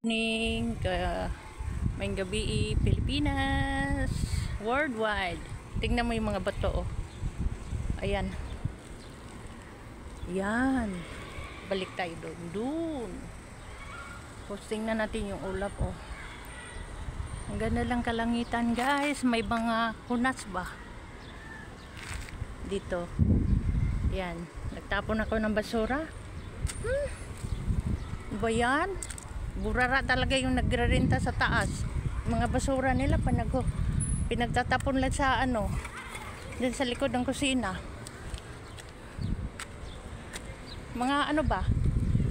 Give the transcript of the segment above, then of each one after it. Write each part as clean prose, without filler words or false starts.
Morning, may gabi, Pilipinas, worldwide. Tingnan mo yung mga bato, oh. Ayan. Yan. Balik tayo doon. Posting na natin yung ulap, oh. Ang ganda lang kalangitan, guys. May mga hunas ba? Dito. Yan. Nagtapon ako ng basura. Ba yan? Burara talaga yung nagrarenta sa taas. Mga basura nila pinagtatapon lang sa dyan sa likod ng kusina. Mga ba?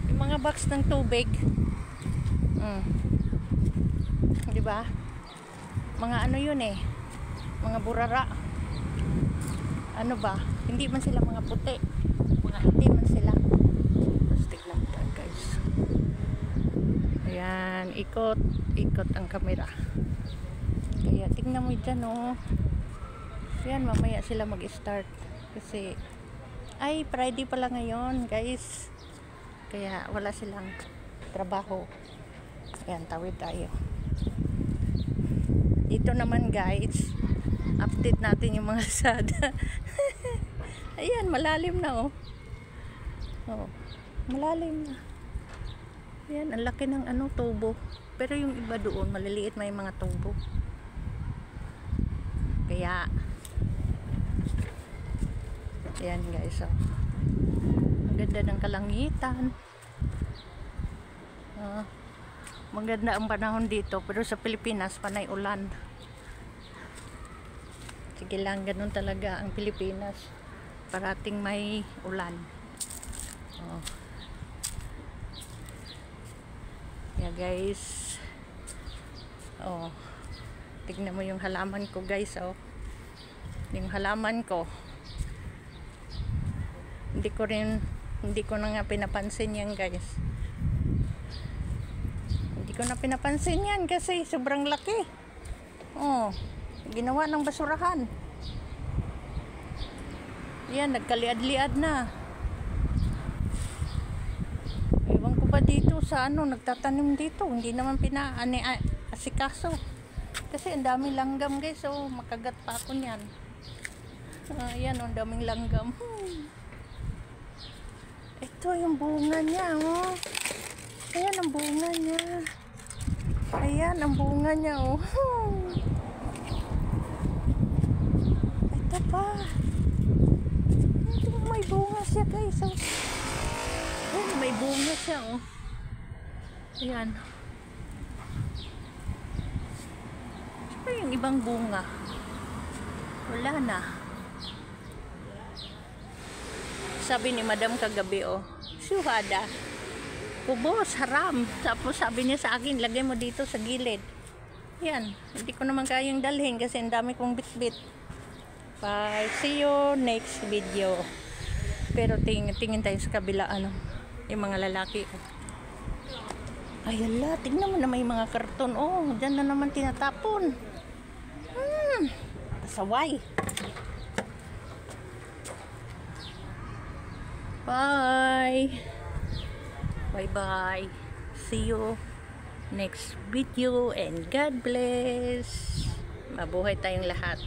Yung mga box ng tubig. Di ba? Mga yun eh. Mga burara. Ano ba? Hindi man sila mga puti. Mga itim man sila. Plastic lang tayo, guys. Ayan, ikot ang camera. Kaya tingnan mo dyan, oh. Ayan, mamaya sila mag-start. Kasi, ay, Friday pala ngayon, guys. Kaya wala silang trabaho. Ayan, tawid tayo. Dito naman, guys, update natin yung mga sada. Ayan, malalim na, oh. Oh, malalim na. Ayan, ang laki ng tubo. Pero yung iba doon, maliliit, may mga tubo. Kaya, ayan guys, oh. Ang ganda ng kalangitan. Maganda ang panahon dito, pero sa Pilipinas, panay ulan. Sige lang, ganun talaga ang Pilipinas. Parating may ulan. Oh. Yeah, guys. Oh. Tignan mo yung halaman ko, guys, oh. Yung halaman ko. Hindi ko na nga pinapansin yan, guys. Hindi ko na pinapansin yan kasi sobrang laki. Oh. Ginawa ng basurahan. Yan, nagkaliad-liad na. Dito sa nagtatanim dito, hindi naman asikaso kasi ang daming langgam, guys, so makagat pa ako niyan. Ayan, ang daming langgam. Ito yung bunga niya, oh. Ayan ang bunga niya. Ayan ang bunga niya, oh. Ito pa. Ito, may bunga siya, guys, oh. Ayan, may bunga siya, oh. Ayan. Saan yung ibang bunga? Wala na. Sabi ni Madam kagabi, oh, suhada. Kubos, haram. Tapos sabi niya sa akin, lagay mo dito sa gilid. Ayan. Hindi ko naman kayang dalhin kasi ang dami kong bitbit. Bye. See you next video. Pero tingin tayo sa kabila, yung mga lalaki, oh. Ay, ala, tignan mo na may mga karton. Oh, dyan na naman tinatapon. Pasaway. Bye. Bye-bye. See you next video and God bless. Mabuhay tayong lahat.